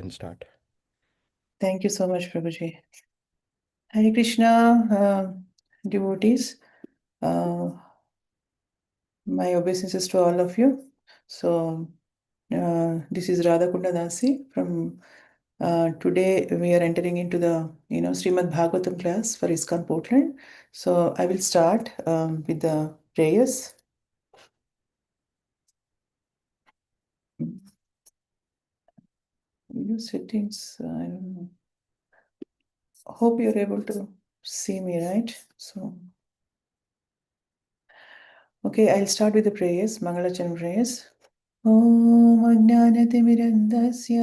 and start. Thank you so much, Prabhuji. Hare Krishna, devotees. My obeisances to all of you. So, this is Radha Kund from. Today we are entering into the Srimad Bhagavatam class for ISKCON Portland. So I will start with the prayers. Video settings. I don't know. Hope you're able to see me, right? So, okay, I'll start with the prayers, Mangalachan prayers. ॐ अज्ञानतिमिरन्धस्य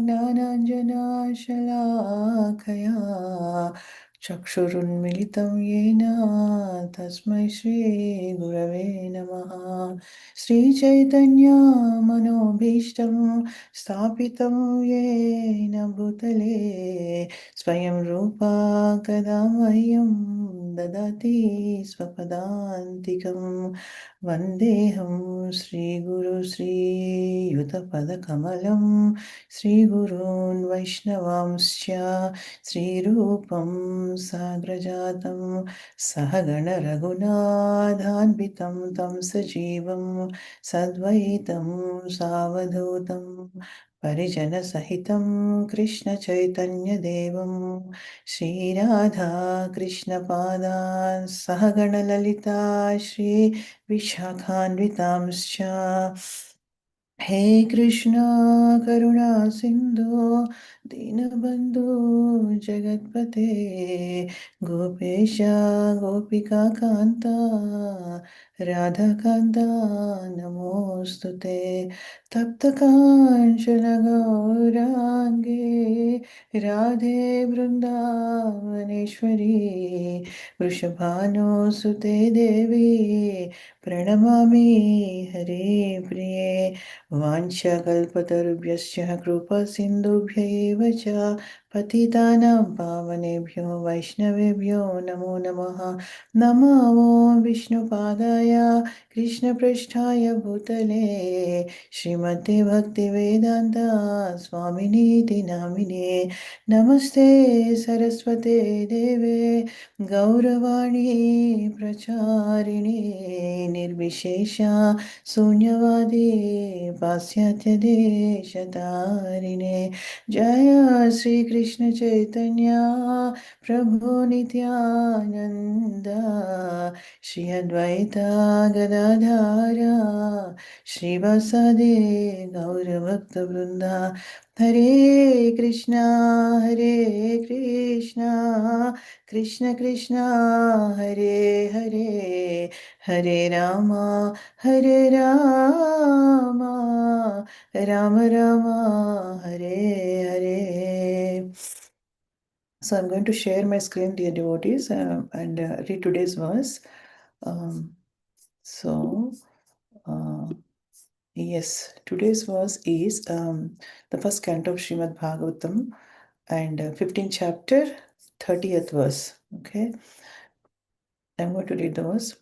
ज्ञानाञ्जनाशलाकया चक्षुरुन्मिलितं येन तस्मै श्रीगुरवे नमः। श्रीचैतन्यमनोभीष्टं स्थापितं येन भूतले स्वयं रूपा कदा मह्यं ददाति स्वपदान्तिकम् वन्देऽहं श्रीगुरु श्रीयुतपदकमलं श्रीगुरून् वैष्णवांश्च श्रीरूपं साग्रजातं सहगणरघुनाथान्वितं तं सजीवं सद्वैतं सावधूतं परिजनसहितं कृष्णचैतन्यदेवं श्रीराधा कृष्णपादान् सहगणललिता श्री विशाखान्वितांश्च हे कृष्णा करुणा सिन्धो दीनबन्धु जगत्पते गोपेश गोपिकान्ता राधाकान्ता नमोऽस्तु ते तप्तकाञ्चन गौराङ्गे राधे वृन्दावनेश्वरी वृषभानुसुते देवी प्रणमामि हरे प्रिये वाञ्छकल्पतरुभ्यश्च कृपासिन्धुभ्यैव च पतितानां पावनेभ्यो वैष्णवेभ्यो नमो नमः। नमो विष्णुपादाय कृष्णपृष्ठाय भूतले श्रीमते भक्तिवेदान्त स्वामिनीति नामिने नमस्ते सरस्वते देवे गौरवाणी प्रचारिणे निर्विशेषा शून्यवादी पाश्चात्यदेशतारिणे जय श्रीकृष्ण चैतन्य प्रभु नित्यानन्द श्री अद्वैता गदाधर श्रीवासादि गौरभक्तवृन्दा हरे Krishna Krishna Krishna Hare Hare Hare Ram Ram Ram Hare Hare. So I'm going to share my screen, dear devotees, and read today's verse. Yes, today's verse is the first canto of Srimad Bhagavatam and 15th chapter, 30th verse. Okay, I'm going to read the verse.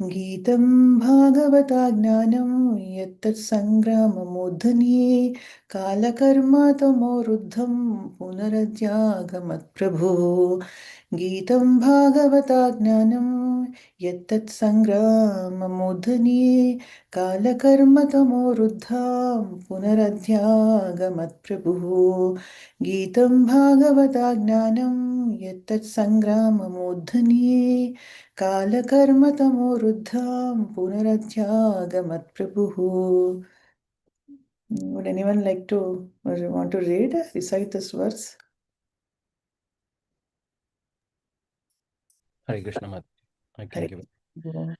गीतं भागवता ज्ञानं यत्तत् सङ्ग्राममूर्धनि कालकर्म तमोरुद्धं पुनरद्यागमत्प्रभुः गीतं भागवता ज्ञानं यत्तत् सङ्ग्राममूर्धनि कालकर्म तमोरुद्धं पुनरद्यागमत्प्रभुः गीतं भागवता ज्ञानं यत्तत् सङ्ग्राममूर्धनि कालकर्मतमोरुद्धां पुनरध्यागमत्प्रभुः. Would anyone like to or want to read, recite this verse? Hare Krishna Mataji. I can give it. Hare.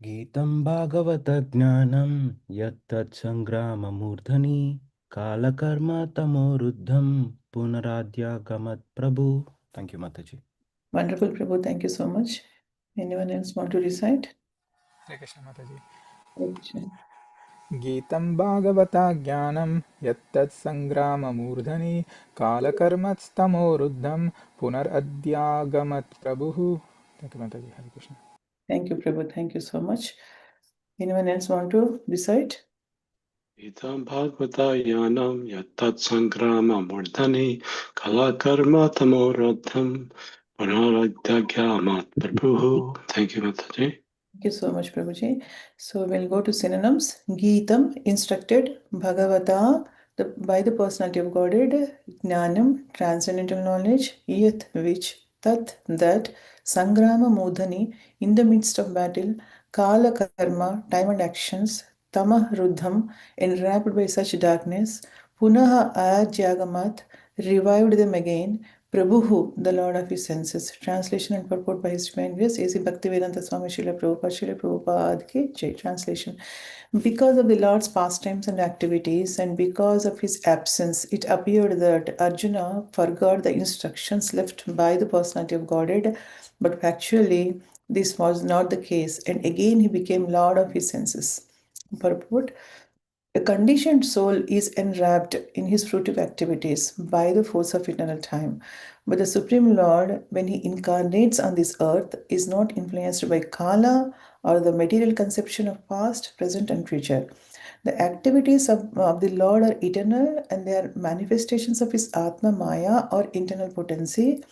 Geetam Bhagavatajnanam Yattat Sangramamurdhani Kalakarma Tamoruddham Punaradhyagamat Prabhu. Thank you, Mataji. Wonderful, Prabhu. Thank you so much. Anyone else want to recite? Hare Krishna Mataji. Hare Krishna. गीतं भागवता ज्ञानं यत्तत् सङ्ग्राममूर्धनि कालकर्मस्तमोरुद्धं पुनरद्यागमत् प्रभुः. Thank you, Mataji. Hare Krishna. Thank you, Prabhu. Thank you so much. Anyone else want to recite? Itam bhagavata yanam yattat sangrama murdhani kalakarma tamoradham punaradhyagamat prabhu. Thank you, Mataji. Thank you so much, Prabhuji. So we'll go to synonyms. Geetam, instructed. Bhagavata, by the personality of Godhead. Jnanam, transcendental knowledge. Yat, which. Tat, that. Sangrama Modhani, in the midst of battle. Kala karma, time and actions. Tamah ruddham, enwrapped by such darkness. Punaha ajagamat, revived them again. Prabhuhu, the Lord of his senses. Translation and purport by His Divine Grace, A.C. Bhaktivedanta Swami Srila Prabhupada Ki Jai. Translation. Because of the Lord's pastimes and activities, and because of his absence, it appeared that Arjuna forgot the instructions left by the personality of Godhead, but factually, this was not the case, and again he became Lord of his senses. Purport. A conditioned soul is enwrapped in his fruitive activities by the force of eternal time. But the Supreme Lord, when he incarnates on this earth, is not influenced by Kala or the material conception of past, present, and future. The activities of the Lord are eternal and they are manifestations of his Atma Maya or internal potency.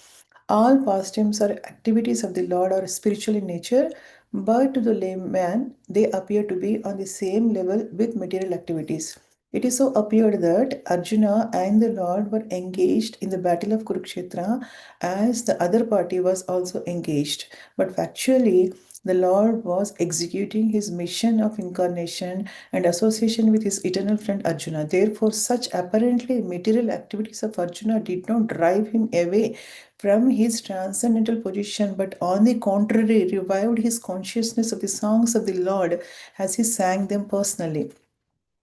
All pastimes or activities of the Lord are spiritual in nature, but to the layman, they appear to be on the same level with material activities. It is so appeared that Arjuna and the Lord were engaged in the battle of Kurukshetra as the other party was also engaged. But factually, the Lord was executing his mission of incarnation and association with his eternal friend Arjuna. Therefore, such apparently material activities of Arjuna did not drive him away from his transcendental position, but on the contrary, revived his consciousness of the songs of the Lord as he sang them personally.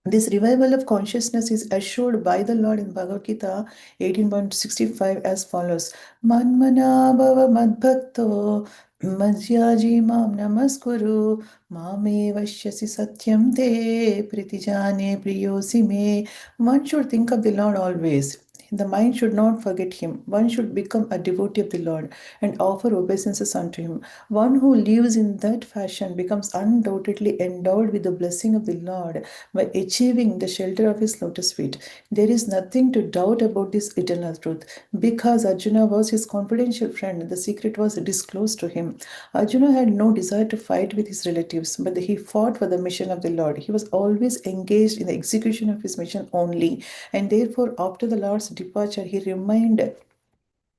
This revival of consciousness is assured by the Lord in Bhagavad Gita 18.65 as follows. Manmana bhava madbhakto madhyaji mam namaskuru mame vashyasi satyam te pritijane priyosi me. One should think of the Lord always. The mind should not forget him. One should become a devotee of the Lord and offer obeisances unto him. One who lives in that fashion becomes undoubtedly endowed with the blessing of the Lord by achieving the shelter of his lotus feet. There is nothing to doubt about this eternal truth. Because Arjuna was his confidential friend, the secret was disclosed to him. Arjuna had no desire to fight with his relatives, but he fought for the mission of the Lord. He was always engaged in the execution of his mission only, and therefore, after the Lord's departure, he remained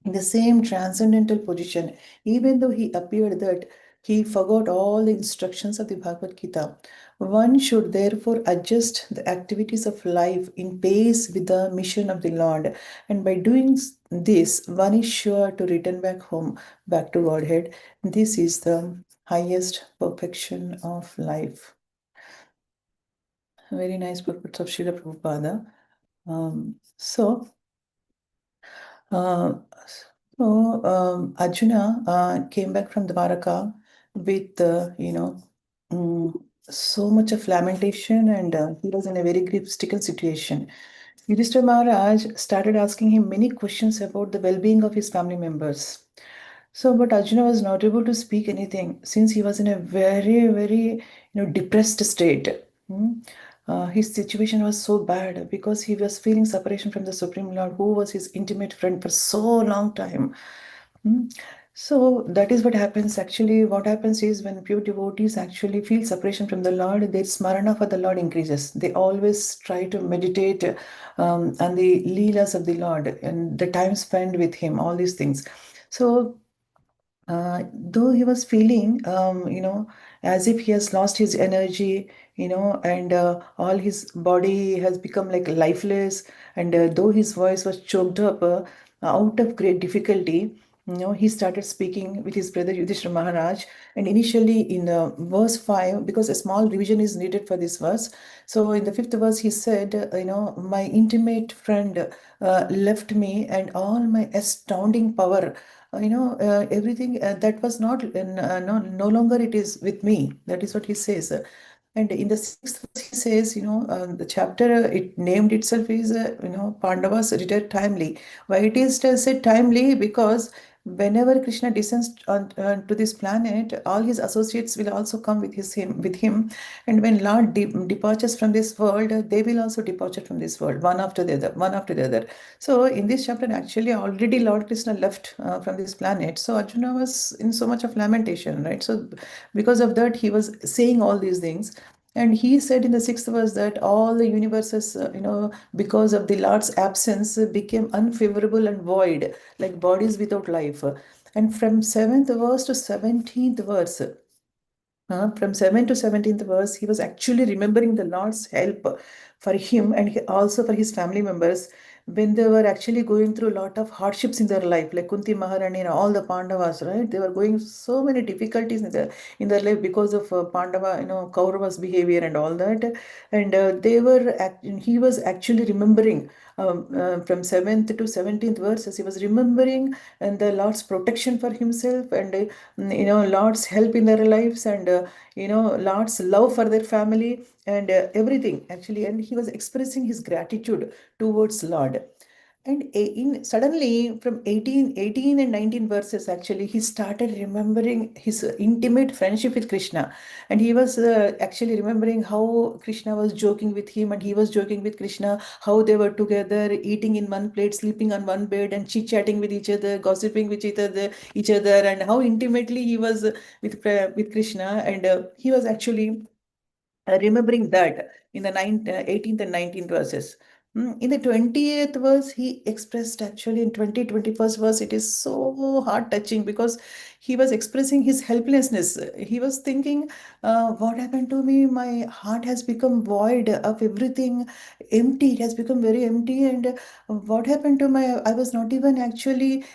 in the same transcendental position, even though he appeared that he forgot all the instructions of the Bhagavad Gita. One should therefore adjust the activities of life in pace with the mission of the Lord, and by doing this, one is sure to return back home, back to Godhead. This is the highest perfection of life. Very nice purports of Srila Prabhupada. So, Arjuna came back from Dwaraka with, so much of lamentation, and he was in a very critical situation. Yudhishthira Maharaj started asking him many questions about the well-being of his family members. So, but Arjuna was not able to speak anything since he was in a very, very, depressed state. Hmm. His situation was so bad because he was feeling separation from the Supreme Lord, who was his intimate friend for so long time. Hmm. So that is what happens. Actually, what happens is when pure devotees actually feel separation from the Lord, their smarana for the Lord increases. They always try to meditate on the leelas of the Lord and the time spent with Him, all these things. So though he was feeling, as if he has lost his energy, and all his body has become like lifeless, and though his voice was choked up out of great difficulty, he started speaking with his brother Yudhishthira Maharaj. And initially in verse 5, because a small revision is needed for this verse. So in the fifth verse, he said, my intimate friend left me, and all my astounding power, everything that was not, no longer it is with me. That is what he says. And in the sixth verse, he says, the chapter, it named itself is, Pandavas retired timely. Why it is said timely? Because whenever Krishna descends to this planet, all his associates will also come with him. And when Lord departures from this world, they will also depart from this world, one after the other, one after the other. So in this chapter, actually, already Lord Krishna left from this planet. So Arjuna was in so much of lamentation, right? So because of that, he was saying all these things. And he said in the sixth verse that all the universes, because of the Lord's absence, became unfavorable and void, like bodies without life. And from seventh verse to 17th verse, from 7th to 17th verse, he was actually remembering the Lord's help for him and also for his family members when they were actually going through a lot of hardships in their life, like Kunti Maharani and all the Pandavas, right? They were going so many difficulties in their life because of Pandava, Kaurava's behavior and all that. And he was actually remembering from 7th to 17th verses, he was remembering and the Lord's protection for himself and Lord's help in their lives and Lord's love for their family and everything actually. And he was expressing his gratitude towards Lord. And suddenly from 18 and 19 verses, actually, he started remembering his intimate friendship with Krishna. And he was actually remembering how Krishna was joking with him and he was joking with Krishna, how they were together, eating in one plate, sleeping on one bed, and chit-chatting with each other, gossiping with each other, and how intimately he was with Krishna. And he was actually remembering that in the 18th and 19th verses. In the 20th verse, he expressed actually in 21st verse, it is so heart touching because he was expressing his helplessness. He was thinking, what happened to me? My heart has become void of everything, empty. It has become very empty. And what happened to I was not even actually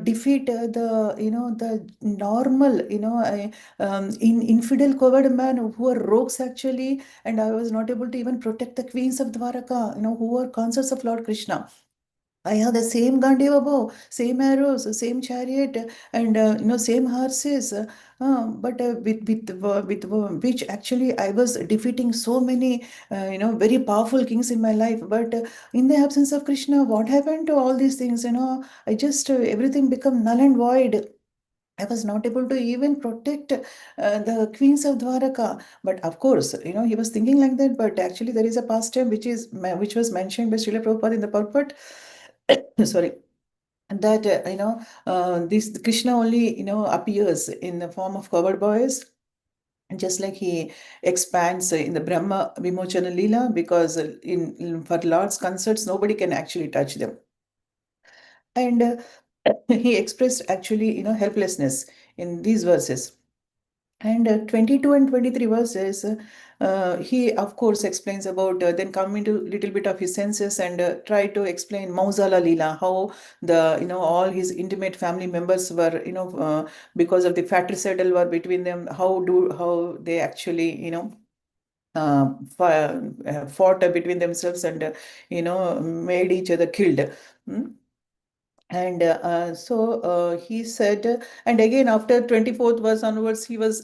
defeat the normal, in infidel coward man who are rogues actually, and I was not able to even protect the queens of Dwaraka, who were consorts of Lord Krishna. I have the same Gandiva bow, same arrows, same chariot, and same horses. But with which actually I was defeating so many very powerful kings in my life. But in the absence of Krishna, what happened to all these things? I just everything become null and void. I was not able to even protect the queens of Dwaraka. But of course, he was thinking like that. But actually, there is a pastime which was mentioned by Srila Prabhupada in the purport. Sorry, that this Krishna only appears in the form of covered boys. Just like he expands in the Brahma Vimochana Leela, because for Lord's concerts, nobody can actually touch them. And he expressed actually helplessness in these verses. And 22 and 23 verses, he of course explains about then come into little bit of his senses and try to explain Mausala Leela, how all his intimate family members were because of the fratricidal war between them, how they actually uh, fought between themselves and made each other killed. Hmm? And he said, and again after 24th verse onwards, he was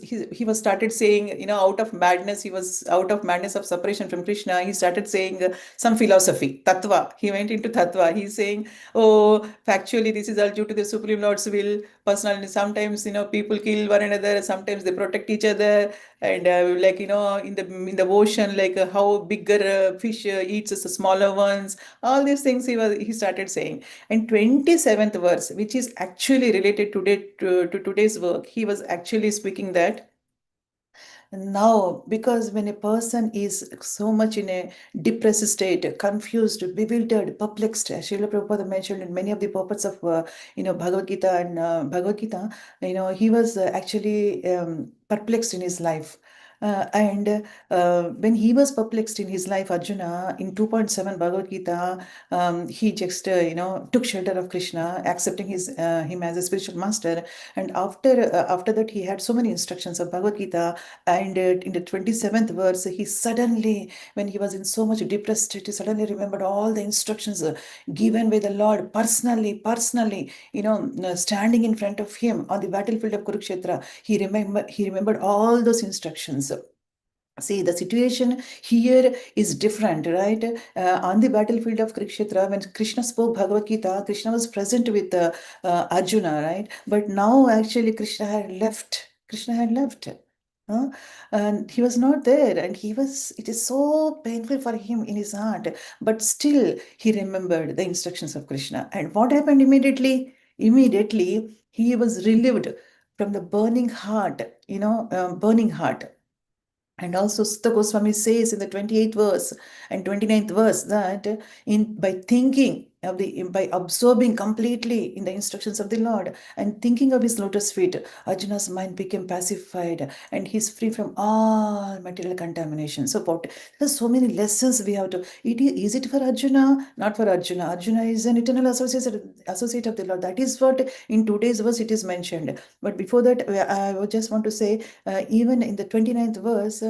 started saying, out of madness, he was out of madness of separation from Krishna. He started saying some philosophy, tattva. He went into tattva. He's saying, oh, factually, this is all due to the Supreme Lord's will. Personally, sometimes people kill one another. Sometimes they protect each other, and like in the ocean, like how bigger fish eats the smaller ones. All these things he started saying. And 27th verse, which is actually related to today's work, he was actually speaking that now, because when a person is so much in a depressed state, confused, bewildered, perplexed, as Srila Prabhupada mentioned in many of the purports of Bhagavad Gita and Bhagavad Gita, he was actually perplexed in his life. And when he was perplexed in his life, Arjuna, in 2.7 Bhagavad Gita, he just took shelter of Krishna, accepting him as a spiritual master. And after that, he had so many instructions of Bhagavad Gita. And in the 27th verse, he suddenly, when he was in so much depressed state, he suddenly remembered all the instructions given by the Lord personally, standing in front of him on the battlefield of Kurukshetra. He remembered all those instructions. See, the situation here is different, right? On the battlefield of Kurukshetra, when Krishna spoke Bhagavad Gita, Krishna was present with Arjuna, right? But now actually Krishna had left. Krishna had left. And he was not there, and it is so painful for him in his heart, but still he remembered the instructions of Krishna. And what happened immediately? Immediately, he was relieved from the burning heart, burning heart. And also Sutta Goswami says in the 28th verse and 29th verse that by absorbing completely in the instructions of the Lord and thinking of his lotus feet, Arjuna's mind became pacified and he's free from all material contamination. So there's so many lessons we have to. Is it for Arjuna? Not for Arjuna. Arjuna is an eternal associate of the Lord. That is what in today's verse it is mentioned. But before that, I just want to say, even in the 29th verse,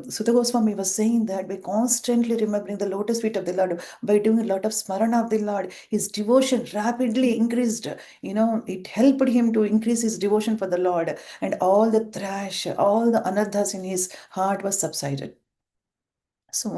Sutta Goswami was saying that by constantly remembering the lotus feet of the Lord, by doing a lot of smarana of the Lord, his devotion rapidly increased. It helped him to increase his devotion for the Lord, and all the trash, all the anarthas in his heart was subsided. So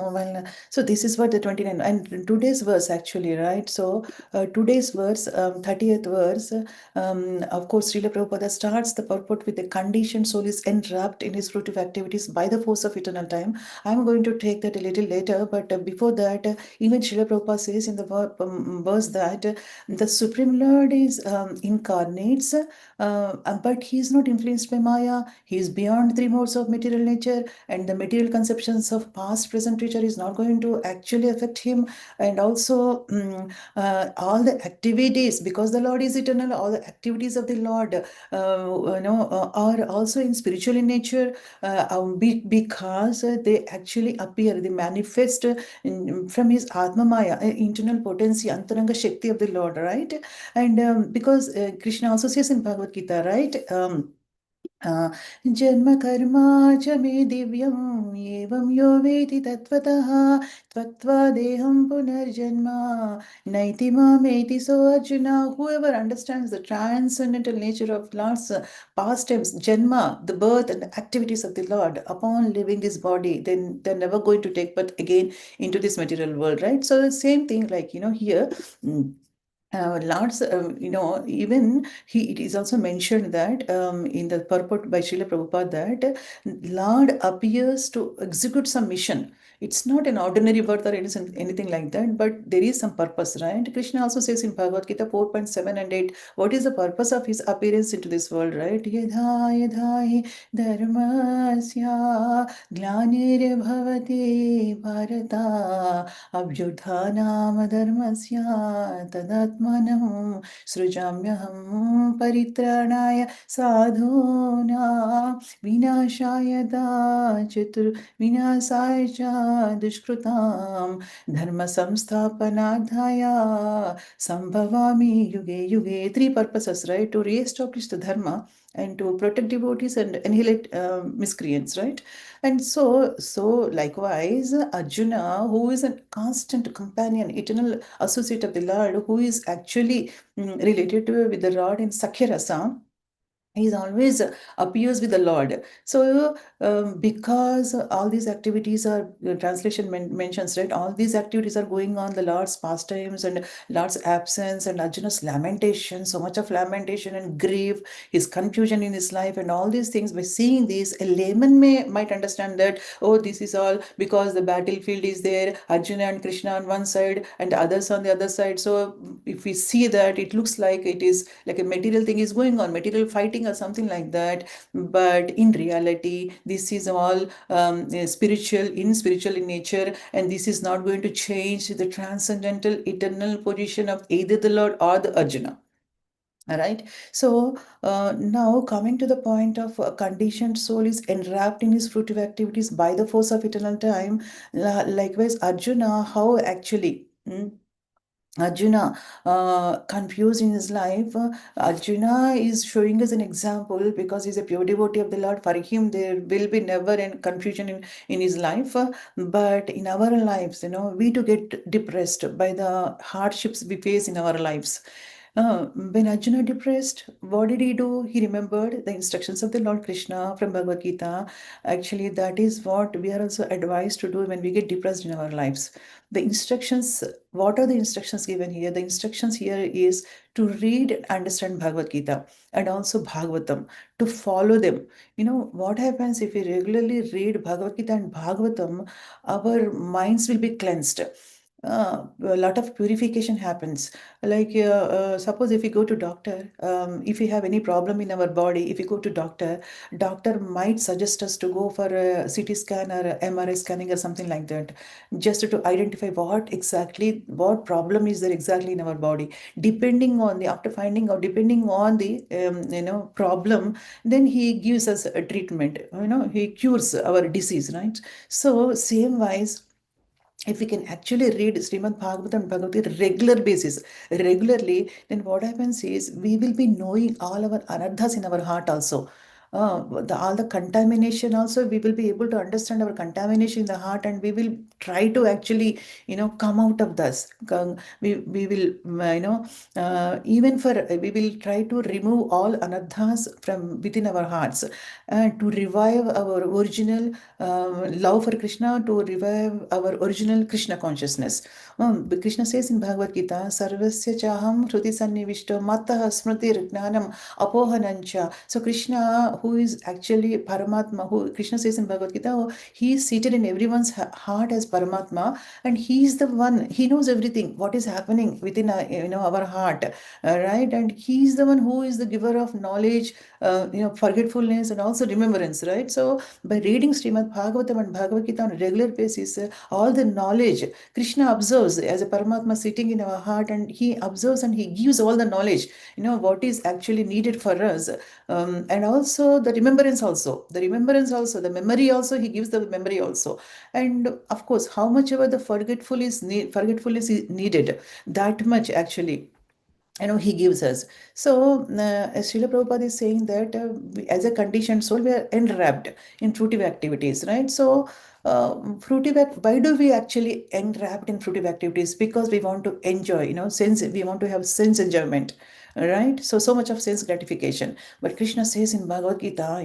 this is what the 29 and today's verse actually, right? So today's verse, 30th verse, of course, Srila Prabhupada starts the purport with the conditioned soul is enwrapped in his fruitive activities by the force of eternal time. I'm going to take that a little later, but before that, even Srila Prabhupada says in the verse that the Supreme Lord is incarnates, but he is not influenced by Maya. He is beyond three modes of material nature, and the material conceptions of past, present, future is not going to actually affect him. And also all the activities, because the Lord is eternal, all the activities of the Lord are also in spiritual in nature, because they actually appear, they manifest from his Atma Maya, internal potency, Antaranga Shakti of the Lord, right? And because Krishna also says in Bhagavad Gita, right? जन्म कर्मा च मे दिव्यम् एवं यो वेति तत्त्वतः त्वक्त्वा देहं पुनर्जन्म नैति मामेति. So Arjuna, whoever understands the transcendental nature of Lord's pastimes, Janma, the birth and the activities of the Lord, upon leaving this body, then they're never going to take birth again into this material world, right? So the same thing, like, here. Lord's, even it is also mentioned that in the purport by Srila Prabhupada that Lord appears to execute some mission. It's not an ordinary birth or anything like that, but there is some purpose, right? Krishna also says in Bhagavad Gita 4.7 and 8, what is the purpose of his appearance into this world, right? Yadha yadha hi dharmasya glanirabhavati bharata abhyudhanam dharmasya tadatmanam srujamyaham paritranaya sadhuna vinashaya vinasaya cha dushkrutam dharma samsthapanadhaya sambhavami yuge yuge. Three purposes, right? To re-establish the dharma and to protect devotees and annihilate miscreants, right? And so likewise, Arjuna, who is a constant companion, eternal associate of the Lord, who is actually related with the Lord in Sakhya Rasa, he always appears with the Lord. So because all these activities are, translation mentions, right, all these activities are going on, the Lord's pastimes and Lord's absence and Arjuna's lamentation, so much of lamentation and grief, his confusion in his life and all these things. By seeing these, a layman might understand that, oh, this is all because the battlefield is there, Arjuna and Krishna on one side and the others on the other side. So if we see that, it looks like it is like a material thing is going on, material fighting or something like that. But in reality, this is all spiritual in nature, and this is not going to change the transcendental eternal position of either the Lord or the Arjuna. All right. So now coming to the point of a conditioned soul is enwrapped in his fruitive activities by the force of eternal time. Likewise, Arjuna, how actually Arjuna confused in his life. Arjuna is showing us an example because he's a pure devotee of the Lord. For him, there will be never any confusion in his life. But in our lives, we to get depressed by the hardships we face in our lives. When Arjuna depressed, what did he do? He remembered the instructions of the Lord Krishna from Bhagavad Gita. Actually, that is what we are also advised to do when we get depressed in our lives. The instructions, what are the instructions given here? The instructions here is to read and understand Bhagavad Gita and also Bhagavatam, to follow them. You know, what happens if we regularly read Bhagavad Gita and Bhagavatam, our minds will be cleansed. A lot of purification happens. Like suppose if we go to doctor, if we have any problem in our body, if we go to doctor might suggest us to go for a CT scan or a MRI scanning or something like that, just to identify what problem is there exactly in our body. Depending on the, after finding out, depending on the problem, then he gives us a treatment. He cures our disease, right? So same wise, if we can actually read Srimad Bhagavatam and Bhagavad Gita regularly, then what happens is we will be knowing all our anarthas in our heart also. All the contamination also, we will be able to understand our contamination in the heart, and we will try to actually, come out of this. We will, even for, we will try to remove all anarthas from within our hearts, and to revive our original love for Krishna, to revive our original Krishna consciousness. Krishna says in Bhagavad Gita, Sarvasya chaham Shruti Sannivishto Matah Smriti Jnanam Apohanancha. So Krishna, who is actually Paramatma, who Krishna says in Bhagavad Gita, he is seated in everyone's heart as Paramatma, and he is the one, he knows everything, what is happening within our heart, right? And he is the one who is the giver of knowledge, forgetfulness and also remembrance, right? So by reading Srimad Bhagavatam and Bhagavad Gita on a regular basis, all the knowledge Krishna observes as a Paramatma sitting in our heart, and he observes and he gives all the knowledge, what is actually needed for us, and also the remembrance also, the memory also, he gives the memory also, and of course, how much ever the forgetfulness is needed, that much actually he gives us. So as Srila Prabhupada is saying that as a conditioned soul, we are enwrapped in fruitive activities, right? So why do we actually enwrapped in fruitive activities? Because we want to enjoy, sense, we want to have sense enjoyment, right? So much of sense gratification. But Krishna says in Bhagavad Gita,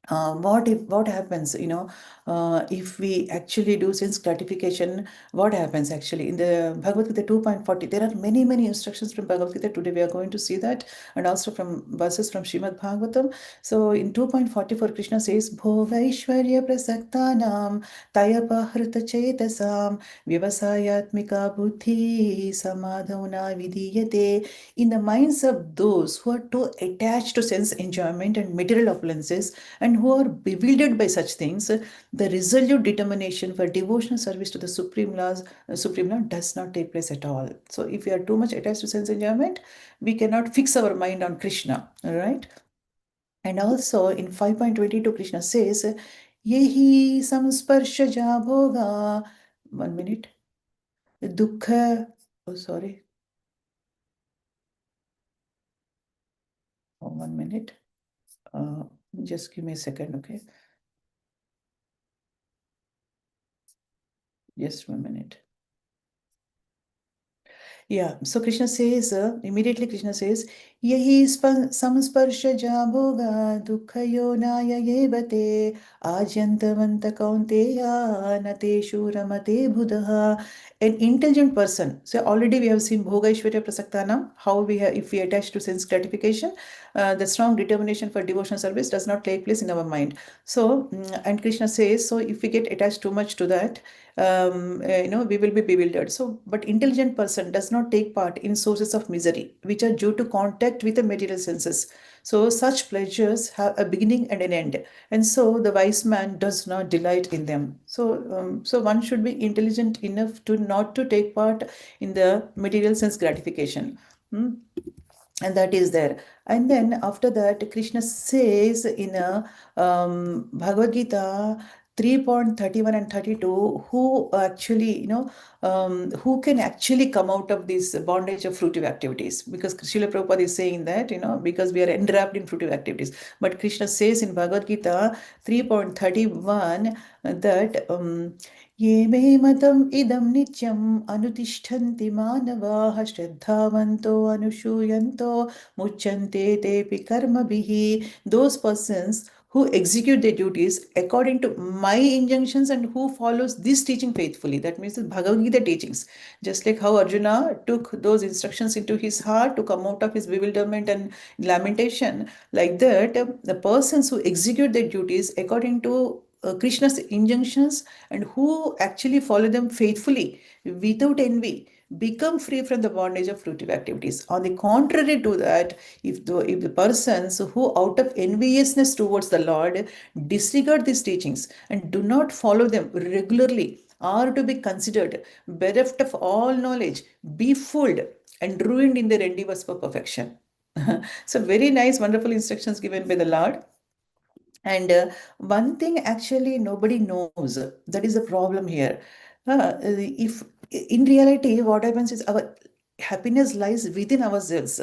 what happens, if we actually do sense gratification, what happens actually in the Bhagavad Gita 2.40? There are many instructions from Bhagavad Gita. Today we are going to see that, and also from verses from Srimad Bhagavatam. So in 2.44, Krishna says, Bhogaishwarya prasaktanam tayapahrita chetasam vyavasayatmika buddhi samadhavana vidiyate. In the minds of those who are too attached to sense enjoyment and material opulences, and who are bewildered by such things, the resolute determination for devotional service to the Supreme Lord does not take place at all. So if we are too much attached to sense enjoyment, we cannot fix our mind on Krishna, all right? And also in 5.22, Krishna says, Yehi samsparshaja bhoga. 1 minute. Dukkha. Oh, sorry. 1 minute. Just give me a second, okay? Just 1 minute. Yeah, so Krishna says, immediately Krishna says, Yahi samsparsha jabhoga dukhayo naya yevate ajyantavanta kaunteya nateshu ramate buddha. An intelligent person. So already we have seen Bhoga Ishwarya Prasaktanam, how we have, if we attach to sense gratification, the strong determination for devotional service does not take place in our mind. So, and Krishna says, so if we get attached too much to that, we will be bewildered. So, but intelligent person does not take part in sources of misery, which are due to contact with the material senses. So, such pleasures have a beginning and an end, and so the wise man does not delight in them. So one should be intelligent enough to not to take part in the material sense gratification. And that is there. And then after that, Krishna says in a Bhagavad Gita 3.31 and 32, who actually, who can actually come out of this bondage of fruitive activities? Because Srila Prabhupada is saying that, because we are enwrapped in fruitive activities. But Krishna says in Bhagavad Gita 3.31 that ये मे मतम् idam nityam anutishtanti manavaः श्रद्धावन्तो अनुशूयन्तो muchyante tepi karmaभिः. Those persons who execute their duties according to my injunctions and who follows this teaching faithfully. That means the Bhagavad Gita teachings. Just like how Arjuna took those instructions into his heart to come out of his bewilderment and lamentation, like that, the persons who execute their duties according to Krishna's injunctions and who actually follow them faithfully without envy become free from the bondage of fruitive activities. On the contrary to that, if the persons who out of enviousness towards the Lord disregard these teachings and do not follow them regularly are to be considered bereft of all knowledge, befooled and ruined in their endeavors for perfection. So very nice, wonderful instructions given by the Lord. And one thing actually nobody knows, that is the problem here. If in reality, what happens is our happiness lies within ourselves.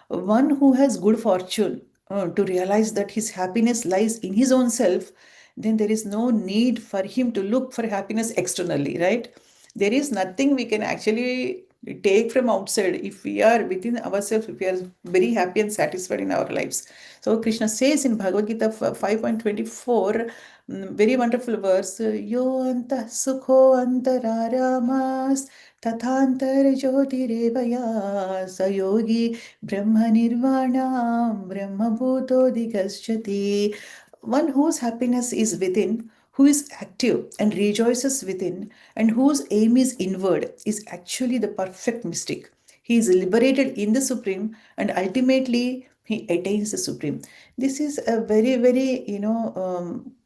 One who has good fortune to realize that his happiness lies in his own self, then there is no need for him to look for happiness externally, right? There is nothing we can actually take from outside if we are within ourselves, if we are very happy and satisfied in our lives. So Krishna says in Bhagavad Gita 5.24, very wonderful verse, Yo anta sukho antararamas tathantar jyotirevaya sayogi brahma nirvanam brahma bhuto digaschati. One whose happiness is within, who is active and rejoices within, and whose aim is inward, is actually the perfect mystic. He is liberated in the Supreme and ultimately he attains the Supreme. This is a very, very,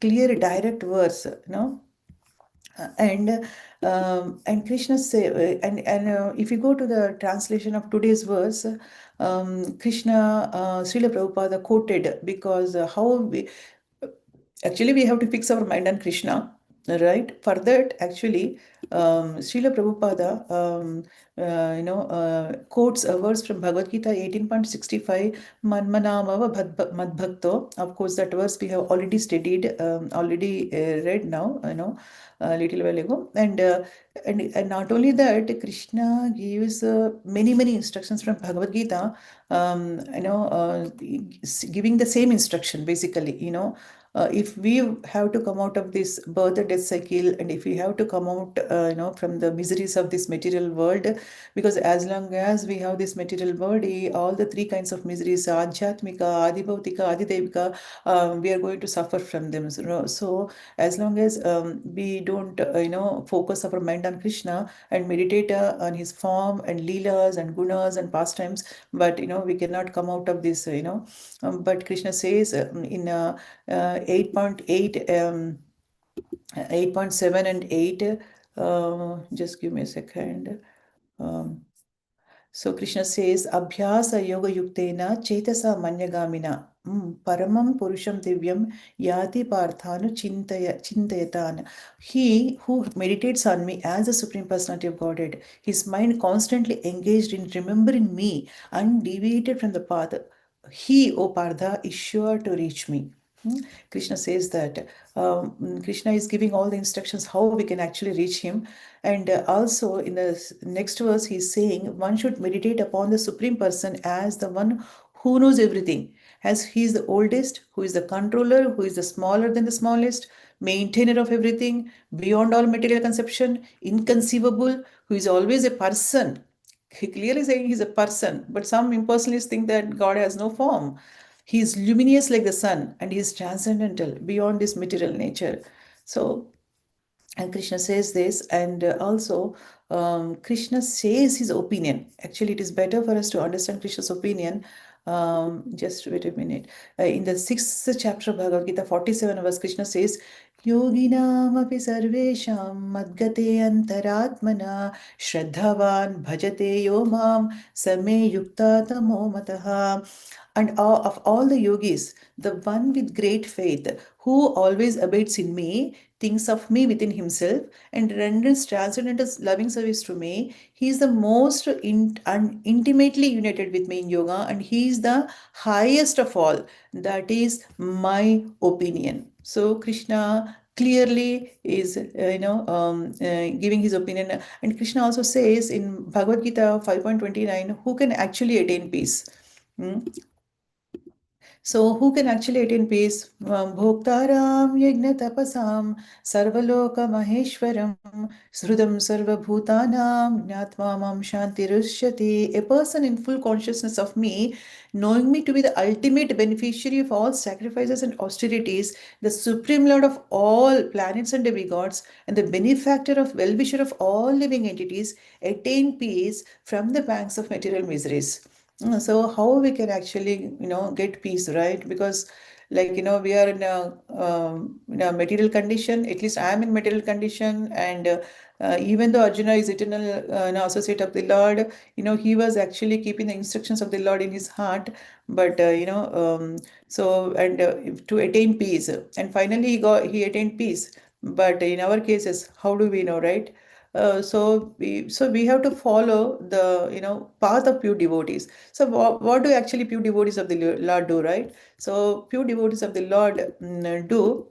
clear, direct verse, and Krishna say, and if you go to the translation of today's verse, Krishna, Srila Prabhupada quoted, because how we actually we have to fix our mind on Krishna, right? For that, actually, Srila Prabhupada, quotes a verse from Bhagavad Gita 18.65, Manmanamava Madbhakto. Of course, that verse we have already studied, already read now, a little while ago. And not only that, Krishna gives many instructions from Bhagavad Gita, giving the same instruction basically, if we have to come out of this birth and death cycle, and if we have to come out, from the miseries of this material world, because as long as we have this material body, all the three kinds of miseries, Adhyatmika, Adibhautika, Adidevika, we are going to suffer from them. So as long as we don't, focus our mind on Krishna and meditate on his form and leelas and gunas and pastimes, but, we cannot come out of this, but Krishna says in 8.8, 8.7 and 8, just give me a second. So Krishna says, Abhyasa yoga yuktena chetasa manyagamina paramam purusham divyam yati parthanu chintayatan. He who meditates on me as the Supreme Personality of Godhead, his mind constantly engaged in remembering me, undeviated from the path, he, O Partha, is sure to reach me. Krishna says that Krishna is giving all the instructions how we can actually reach him. And also in the next verse, he's saying one should meditate upon the Supreme Person as the one who knows everything, as he is the oldest, who is the controller, who is the smaller than the smallest, maintainer of everything, beyond all material conception, inconceivable, who is always a person. He clearly saying he's a person, but some impersonalists think that God has no form. He is luminous like the sun and he is transcendental beyond this material nature. So, and Krishna says this, and also Krishna says his opinion. Actually, it is better for us to understand Krishna's opinion. Just wait a minute. In the 6th chapter of Bhagavad Gita, 47 verse, Krishna says, Yoginam api sarvesham madgate antaratmana shraddhavan bhajate yomam same yukta tamo mataha. And of all the yogis, the one with great faith, who always abides in me, thinks of me within himself, and renders transcendental loving service to me, he is the most intimately united with me in yoga, and he is the highest of all. That is my opinion. So Krishna clearly is giving his opinion. And Krishna also says in Bhagavad Gita 5.29, who can actually attain peace? Hmm? So who can actually attain peace? Bhoktaram yajna tapasam sarvaloka maheshwaram srudam sarvabhutanam jnatva mam shantirushyati. A person in full consciousness of me, knowing me to be the ultimate beneficiary of all sacrifices and austerities, the supreme lord of all planets and demigods, and the benefactor of well-wisher of all living entities, attain peace from the banks of material miseries. So how we can actually, get peace, right? Because like, we are in a material condition, at least I am in material condition. And even though Arjuna is eternal associate of the Lord, he was actually keeping the instructions of the Lord in his heart. But, to attain peace. And finally he attained peace. But in our cases, how do we know, right? So we have to follow the path of pure devotees. So what do actually pure devotees of the Lord do, right? So pure devotees of the Lord do.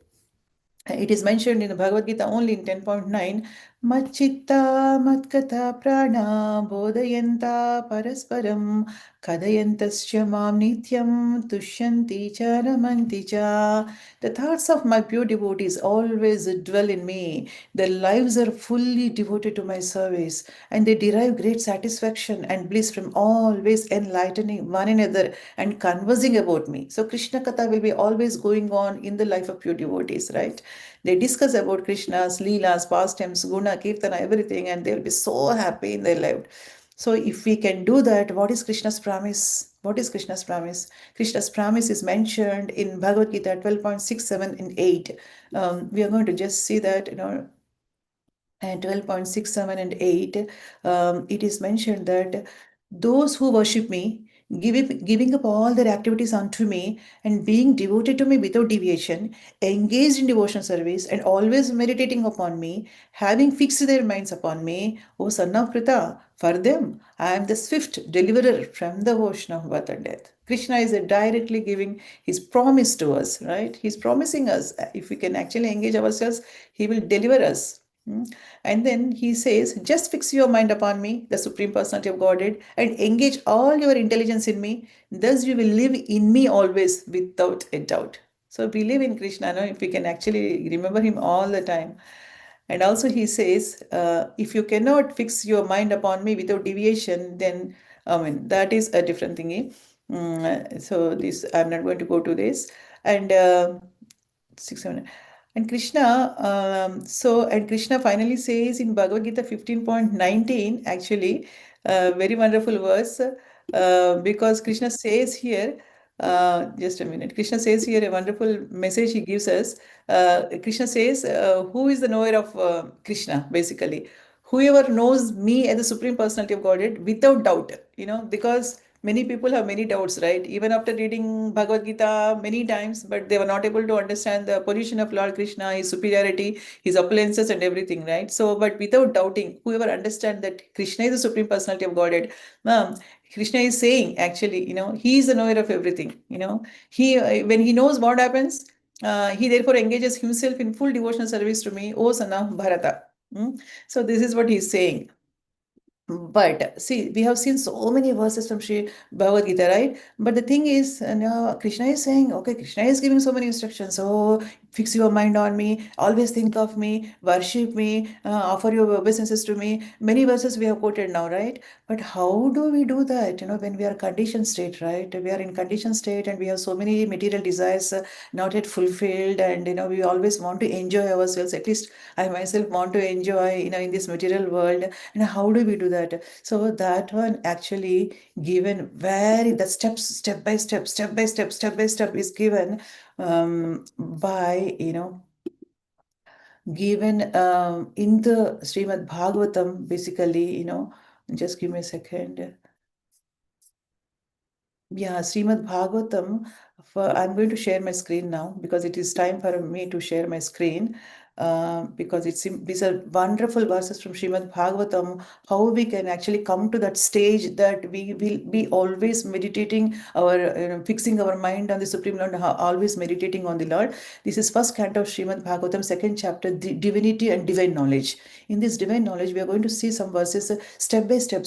It is mentioned in the Bhagavad Gita only in 10.9. Machitta matkata prana bodhayanta parasparam kadayantascha mam nityam tushyanti cha ramanti cha. The thoughts of my pure devotees always dwell in me. Their lives are fully devoted to my service, and they derive great satisfaction and bliss from always enlightening one another and conversing about me. So Krishna Katha will be always going on in the life of pure devotees, right? They discuss about Krishna's Leelas, pastimes, Guna, Kirtana, everything, and they'll be so happy in their life. So if we can do that, what is Krishna's promise? What is Krishna's promise? Krishna's promise is mentioned in Bhagavad Gita 12.6, 7, and 8. We are going to just see that, and 12.6, 7, and 8, it is mentioned that those who worship me, giving up all their activities unto me, and being devoted to me without deviation, engaged in devotional service, and always meditating upon me, having fixed their minds upon me, O son of Krita, for them I am the swift deliverer from the ocean of birth and death. Krishna is directly giving his promise to us, right? He's promising us if we can actually engage ourselves, he will deliver us. And then he says, just fix your mind upon me, the Supreme Personality of Godhead, and engage all your intelligence in me. Thus you will live in me always without a doubt. So believe in Krishna, no? If we can actually remember him all the time. And also he says, if you cannot fix your mind upon me without deviation, then I mean that is a different thingy. So this I'm not going to go to this. And 6, 7. And Krishna finally says in Bhagavad Gita 15.19, actually, very wonderful verse, because Krishna says here, just a minute, Krishna says here a wonderful message he gives us. Krishna says, who is the knower of Krishna, basically? Whoever knows me as the Supreme Personality of Godhead without doubt, because many people have many doubts, right? Even after reading Bhagavad Gita many times, but they were not able to understand the position of Lord Krishna, his superiority, his opulences, and everything, right? So, but without doubting, whoever understands that Krishna is the Supreme Personality of Godhead, Krishna is saying actually, he is the knower of everything. He when he knows what happens, he therefore engages himself in full devotional service to me, O son of Bharata. So this is what he's saying. But see, we have seen so many verses from Sri Bhagavad Gita, right? But the thing is, now Krishna is saying, okay, Krishna is giving so many instructions. So fix your mind on me, always think of me, worship me, offer your obeisances to me. Many verses we have quoted now, right? But how do we do that? When we are conditioned state, right? We are in conditioned state and we have so many material desires not yet fulfilled, and we always want to enjoy ourselves. At least I myself want to enjoy, in this material world. And how do we do that? So that one actually given the step by step is given by given in the Srimad Bhagavatam, basically. Just give me a second. Yeah, Srimad Bhagavatam. I'm going to share my screen now because it is time for me to share my screen. because these are wonderful verses from Srimad Bhagavatam, how we can actually come to that stage that we will be always meditating fixing our mind on the Supreme Lord, always meditating on the Lord. This is first canto of Srimad Bhagavatam, second chapter, the divinity and divine knowledge. In this divine knowledge, we are going to see some verses step by step,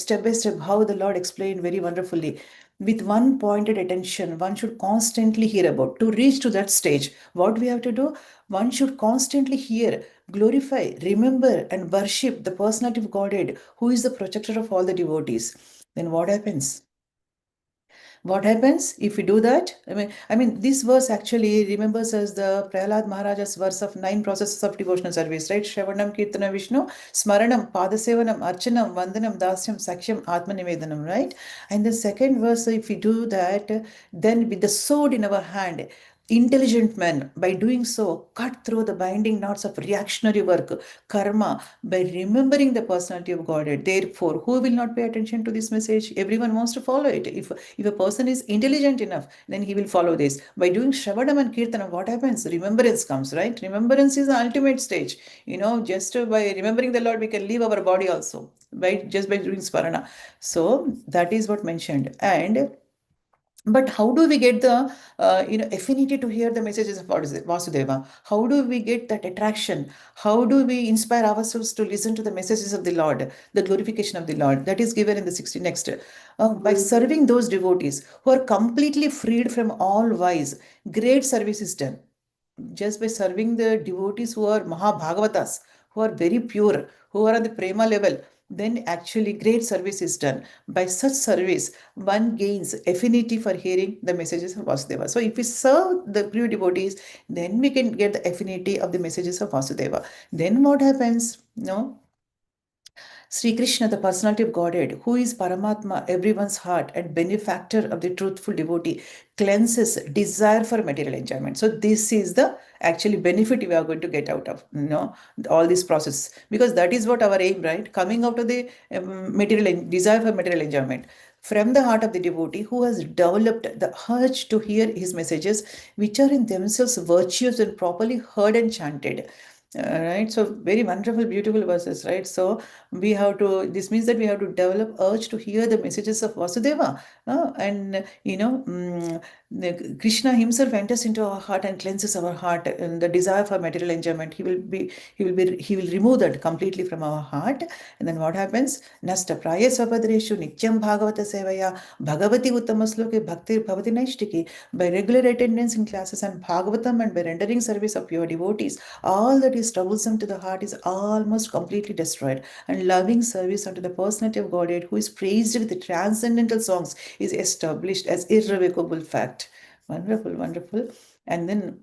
how the Lord explained very wonderfully. With one pointed attention, one should constantly hear about. To reach to that stage, what we have to do? One should constantly hear, glorify, remember, and worship the personality of Godhead, who is the protector of all the devotees. Then what happens? What happens if we do that? I mean, this verse actually remembers us the Prahlad Maharaja's verse of 9 processes of devotional service, right? Shravanam, Kirtana, Vishnu, Smaranam, Padasevanam, Archanam, Vandanam, Dasyam, Sakshyam, Atmanivedanam, right? And the second verse, if we do that, then with the sword in our hand, intelligent men, by doing so, cut through the binding knots of reactionary work, karma, by remembering the personality of Godhead. Therefore, who will not pay attention to this message? Everyone wants to follow it. If a person is intelligent enough, then he will follow this. By doing Shravadam and Kirtanam, what happens? Remembrance comes, right? Remembrance is the ultimate stage. Just by remembering the Lord, we can leave our body also, right? Just by doing Sparana. So that is what mentioned. But how do we get the affinity to hear the messages of Vasudeva? How do we get that attraction? How do we inspire ourselves to listen to the messages of the Lord, the glorification of the Lord? That is given in the 60 next. By serving those devotees who are completely freed from all vice, great service is done. Just by serving the devotees who are Mahabhagavatas, who are very pure, who are on the prema level, then actually great service is done. By such service, one gains affinity for hearing the messages of Vasudeva. So if we serve the pure devotees, then we can get the affinity of the messages of Vasudeva. Then what happens? No, Sri Krishna, the personality of Godhead, who is Paramatma, everyone's heart, and benefactor of the truthful devotee, cleanses desire for material enjoyment. So this is the actually benefit we are going to get out of all this process, because that is what our aim, right? Coming out of the desire for material enjoyment from the heart of the devotee who has developed the urge to hear his messages, which are in themselves virtuous and properly heard and chanted. Right, so very wonderful, beautiful verses, right? So this means that we have to develop urge to hear the messages of Vasudeva, and Krishna himself enters into our heart and cleanses our heart, and the desire for material enjoyment, he will remove that completely from our heart. And then what happens? Nasta praya svabhadreshu nityam bhagavata sevaya bhagavati uttamasloke bhaktir bhavati naishtiki. By regular attendance in classes and Bhagavatam, and by rendering service of pure devotees, all that is troublesome to the heart is almost completely destroyed, and loving service unto the personality of Godhead, who is praised with the transcendental songs, is established as irrevocable fact. Wonderful, wonderful. And then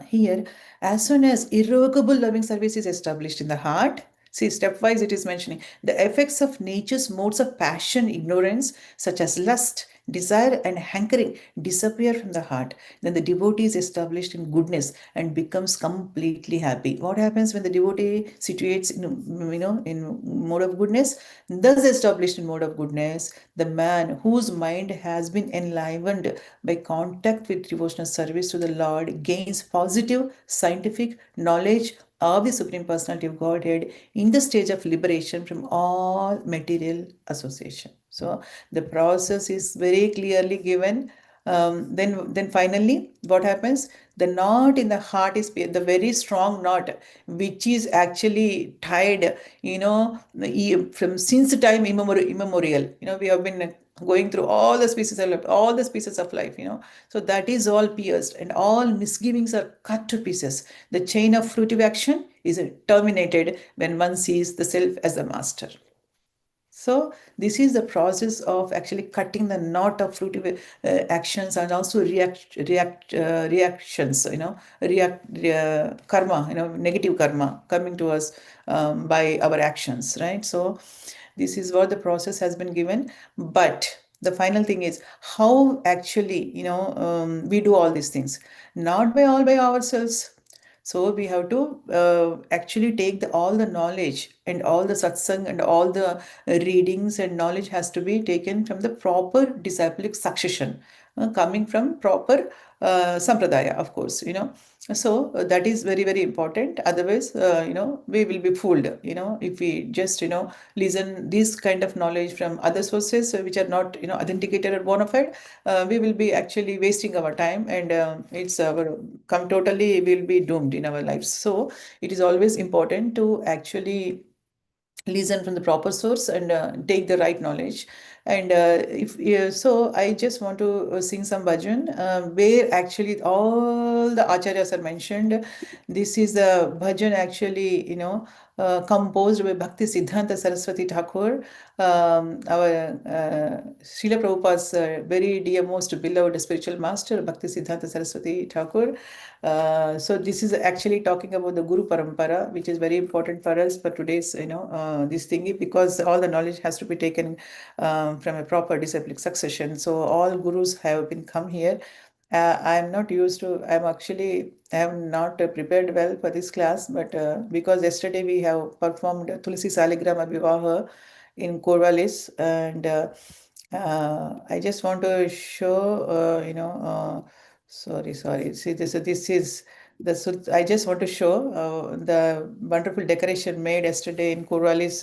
here, as soon as irrevocable loving service is established in the heart, see, stepwise it is mentioning the effects of nature's modes of passion, ignorance, such as lust, desire, and hankering, disappear from the heart. Then the devotee is established in goodness and becomes completely happy. What happens when the devotee situates in mode of goodness? Thus established in mode of goodness, the man whose mind has been enlivened by contact with devotional service to the Lord gains positive scientific knowledge of the Supreme Personality of Godhead in the stage of liberation from all material association. So the process is very clearly given. Then finally, what happens? The knot in the heart is the very strong knot, which is actually tied, from since time immemorial. We have been going through all the species of life, So that is all pierced, and all misgivings are cut to pieces. The chain of fruitive action is terminated when one sees the self as the master. So this is the process of actually cutting the knot of fruitive actions, and also reactions, karma, negative karma coming to us by our actions, right? So this is what the process has been given. But the final thing is how actually, we do all these things, not by ourselves. So we have to actually take all the knowledge and all the satsang and all the readings and knowledge has to be taken from the proper disciplic succession. coming from proper sampradaya, of course, So that is very, very important. Otherwise, we will be fooled, if we just, listen this kind of knowledge from other sources which are not, authenticated or bona fide. We will be actually wasting our time, and it's our come totally will be doomed in our lives. So it is always important to actually listen from the proper source and take the right knowledge. And if so I just want to sing some bhajan where actually all the acharyas are mentioned. This is a bhajan actually, composed by Bhakti Siddhanta Saraswati Thakur, our Srila Prabhupada's very dear, most beloved spiritual master, Bhakti Siddhanta Saraswati Thakur. So this is actually talking about the Guru Parampara, which is very important for us for today's, this thingy, because all the knowledge has to be taken from a proper disciplic succession. So all gurus have been come here. I'm not used to, I am not prepared well for this class, but because yesterday we have performed Tulsi Saligrama Vivaha in Corvallis, and I just want to show, sorry. See, this is I just want to show the wonderful decoration made yesterday in Corvallis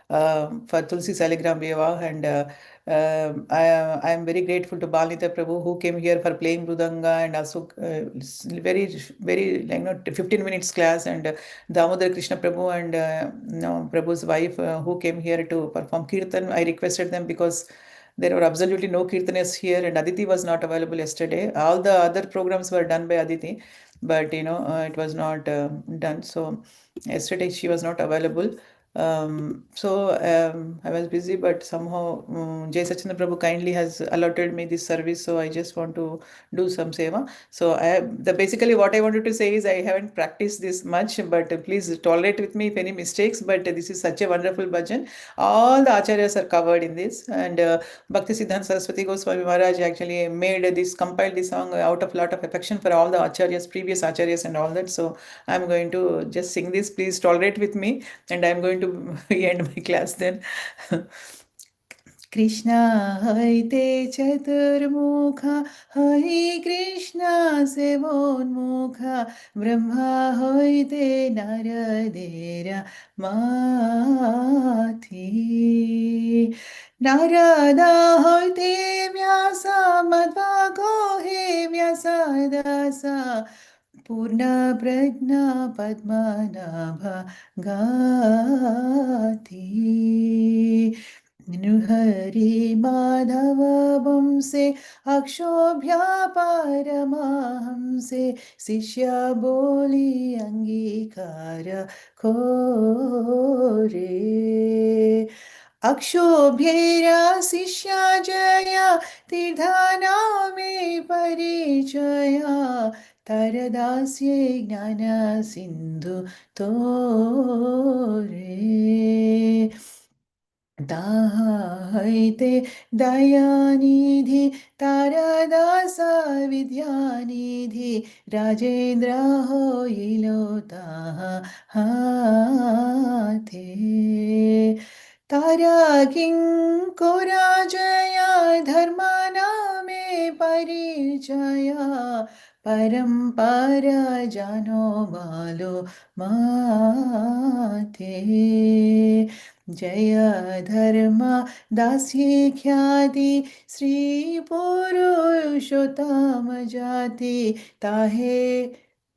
for Tulsi Saligram Vivaha, and I am very grateful to Balnita Prabhu who came here for playing Mridanga, and also very, very 15 minutes class, and Damodar Krishna Prabhu and Prabhu's wife who came here to perform Kirtan. I requested them because there were absolutely no Kirtanas here, and Aditi was not available yesterday. All the other programs were done by Aditi, but it was not done. So yesterday she was not available. I was busy, but somehow Jai Sachindra Prabhu kindly has allotted me this service, so I just want to do some seva. So basically what I wanted to say is I haven't practiced this much, but please tolerate with me if any mistakes. But this is such a wonderful bhajan. All the acharyas are covered in this, and Bhakti Siddhanta Saraswati Goswami Maharaj actually compiled this song out of lot of affection for all the acharyas, previous acharyas, and all that. So I'm going to just sing this. Please tolerate with me, and I'm going to end my class then. Krishna haite chaturmukha, Hari Krishna sevonmukha, Brahma hoite naradera mathi. Narada hoite vyasa, madhva kohe vyasa dasa, Purna prajna padmanabha gati. Nruhari Madhava Vamse Akshobhya Paramahamse Sishya Boli Angikara Kore. Akshobhyera Sishya Jaya Tirthana Me Parichaya Taradasye Jnana Sindhu Tore. Dahaite Dayanidhi Taradasa Vidyanidhi Rajendra Hoilo Taha Hate Tara Kinkurajaya Dharmana Me Parichaya Parampara Jano Balo Mate Jaya Dharma Dasya Khyati Sri Purushottama Jati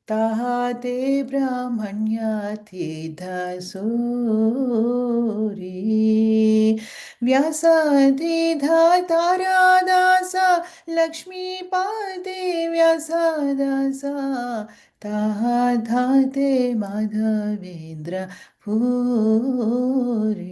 Tahate Brahmanyati Dasuri Vyasati Taradasa Lakshmi Pade Vyasadasa Tahate Madhavendra Puri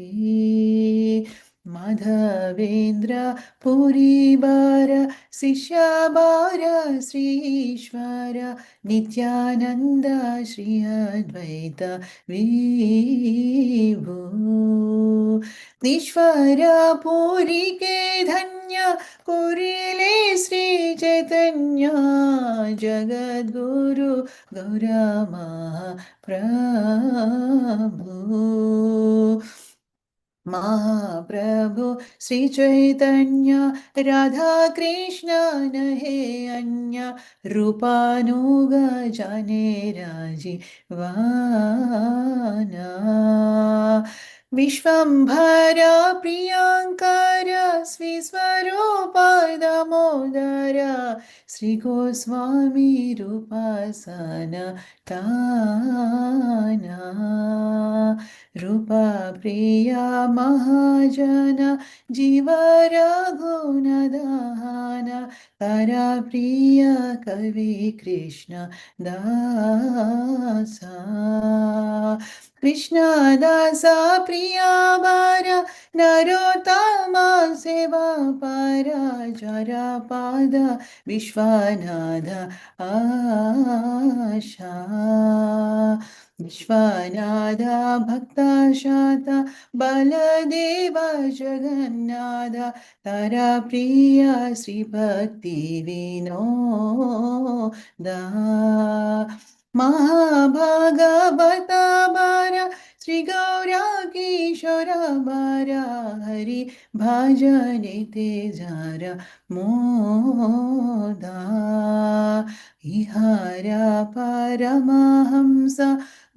Madhavendra Puri Bara Sishya Bara Sri Ishvara Nityananda Shri Advaita Vibhu Ishvara Puri Ke Dhanya Kurile Sri Chaitanya Jagadguru Gaura Prabhu महाप्रभु श्री चैतन्य राधा कृष्ण नहे अन्य रूपानुग जाने राजीवाना विश्वम्भर प्रियंकर स्वीस्वरूप दामोदर श्री गोस्वामी रूपासन ताना रूपा प्रिया महाजन जीव रघुनदहन तारा प्रिय कवि कृष्ण दासा कृष्ण दासा प्रिया बार नरोत्तमा सेवा पारा जरा पाद विश्वनाथ आशा विश्वनाथ भक्तशात बलदेव जगन्नाथ तारा प्रिय श्री भक्ति विनोदा महाभागवत बारा श्री गौरा किशोर बारा हरि भजने ते जरा मोदा इहारा परमहंस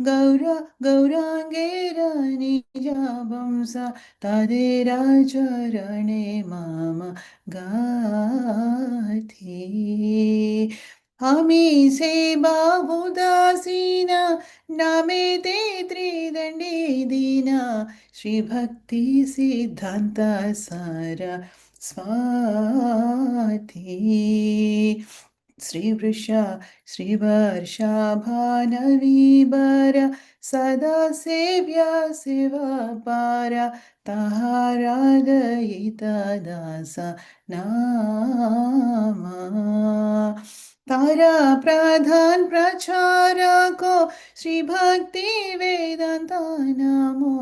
गौरांगेर निजवंस तदेरा चरणे माम गाथी आमी सेवा उदासीन नामे ते त्रिदंडी दीना श्री भक्ति सिद्धांत सार स्वाती श्रीवृषा श्रीवर्षा भानवीवर सदा सेव्या सेवा पारा तारादयित दास नामा तारा प्रधान प्रचारको श्री भक्ति वेदांत नामो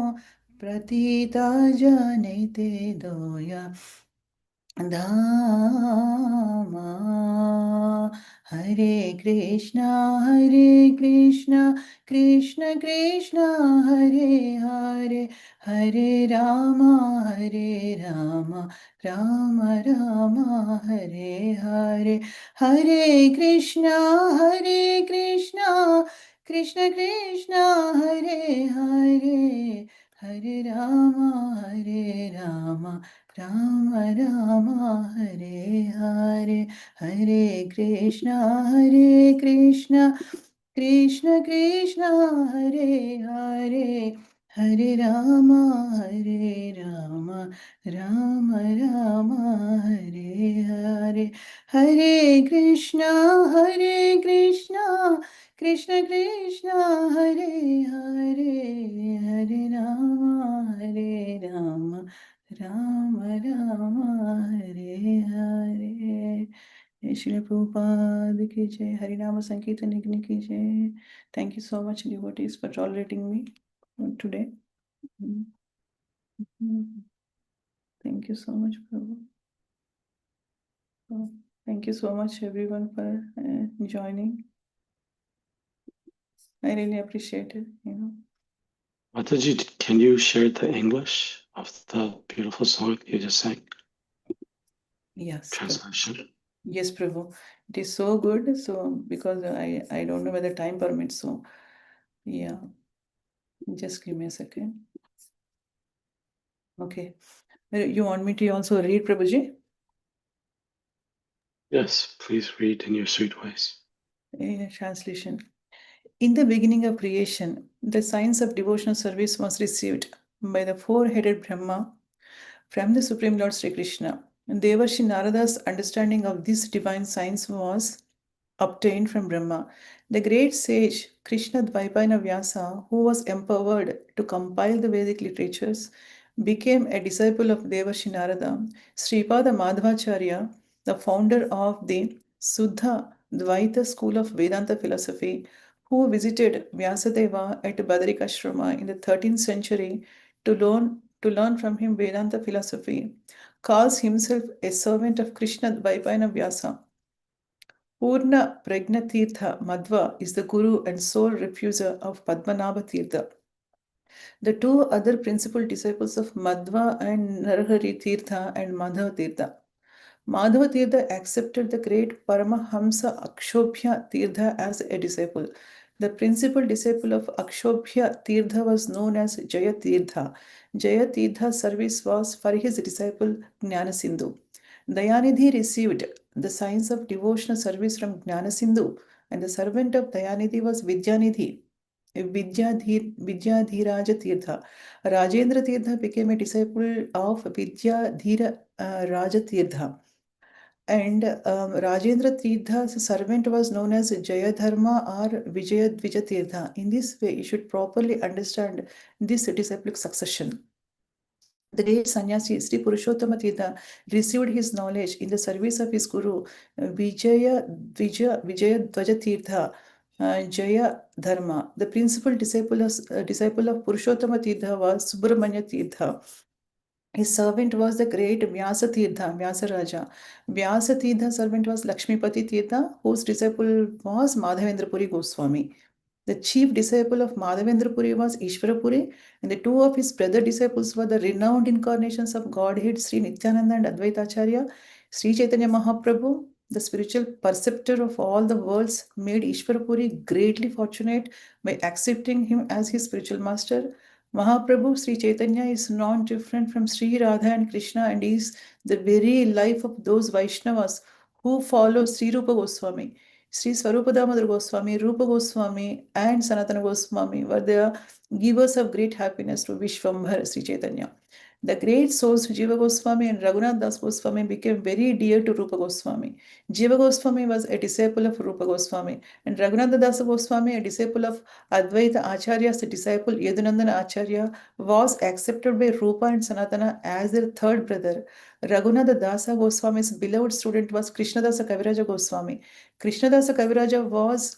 प्रतीता जनैते दोया धामा हरे कृष्णा कृष्ण कृष्ण हरे हरे हरे राम राम राम हरे हरे हरे कृष्णा कृष्ण कृष्ण हरे हरे हरे राम राम राम हरे हरे हरे कृष्णा कृष्ण कृष्ण हरे हरे हरे राम राम राम हरे हरे हरे कृष्णा कृष्ण कृष्ण हरे हरे हरे राम राम राम हरे हरे जय श्री प्रभुपाद की जय हरिनाम संकीर्तन यज्ञ की जय thank you so much devotees for tolerating me today thank you so much Prabhu thank you so much everyone for joining I really appreciate it Mataji, can you share the English of the beautiful song you just sang? yes Translation. Yes, Prabhu. It is so good. So because I don't know whether time permits. So yeah, just give me a second. Okay. You want me to also read, Prabhuji? Yes, please read in your sweet voice. Translation. In the beginning of creation, the science of devotional service was received by the four-headed Brahma from the Supreme Lord Sri Krishna. Devarshi Narada's understanding of this divine science was obtained from Brahma. The great sage Krishna Dvaipayana Vyasa, who was empowered to compile the Vedic literatures, became a disciple of Devarshi Narada. Sripada Madhvacharya, the founder of the Suddha Dvaita school of Vedanta philosophy, who visited Vyasadeva at Badarikashrama in the 13th century to learn from him Vedanta philosophy, calls himself a servant of Krishna Dvaipayana Vyasa. Purna Prajnatirtha Madhva is the guru and sole refuser of Padmanabha Tirtha. The two other principal disciples of Madhva and Narahari Tirtha and Madhava Tirtha. Madhava Tirtha accepted the great Paramahamsa Akshobhya Tirtha as a disciple. The principal disciple of Akshobhya Tirtha was known as Jaya Tirtha. Jaya Tirtha's service was for his disciple Jnanasindhu. Dayanidhi received the signs of devotional service from Jnanasindhu, and the servant of Dayanidhi was Vidyanidhi. Vidyadhiraja Tirtha. Rajendra Tirtha became a disciple of Vidyadhira Raja Tirtha. And Rajendra Tirtha's servant was known as Jayadharma or Vijaya Tirtha. In this way, you should properly understand this disciplic succession. The great sannyasi Sri Purushottama Tirtha received his knowledge in the service of his guru Vijaya Dvaja Tirtha. Jaya Dharma. The principal disciple of Purushottama Tirtha was Subramanya Tirtha. His servant was the great Vyasa Tirtha, Vyasa Raja. Vyasa Tirtha's servant was Lakshmipati Tirtha, whose disciple was Madhavendra Puri Goswami. The chief disciple of Madhavendra Puri was Ishvara Puri, and the two of his brother disciples were the renowned incarnations of Godhead Sri Nityananda and Advaita Acharya. Sri Chaitanya Mahaprabhu, the spiritual perceptor of all the worlds, made Ishvara Puri greatly fortunate by accepting him as his spiritual master. Mahaprabhu Sri Chaitanya is not different from Sri Radha and Krishna and is the very life of those Vaishnavas who follow Sri Rupa Goswami. Sri Swarupa Damodar Goswami, Rupa Goswami, and Sanatana Goswami were the givers of great happiness to Vishwambhara Sri Chaitanya. The great souls Jiva Goswami and Raghunath Das Goswami became very dear to Rupa Goswami. Jiva Goswami was a disciple of Rupa Goswami, and Raghunath Das Goswami, a disciple of Advaita Acharya's disciple Yadunandana Acharya, was accepted by Rupa and Sanatana as their third brother. Raghunath Dasa Goswami's beloved student was Krishnadasa Kaviraja Goswami. Krishnadasa Kaviraja was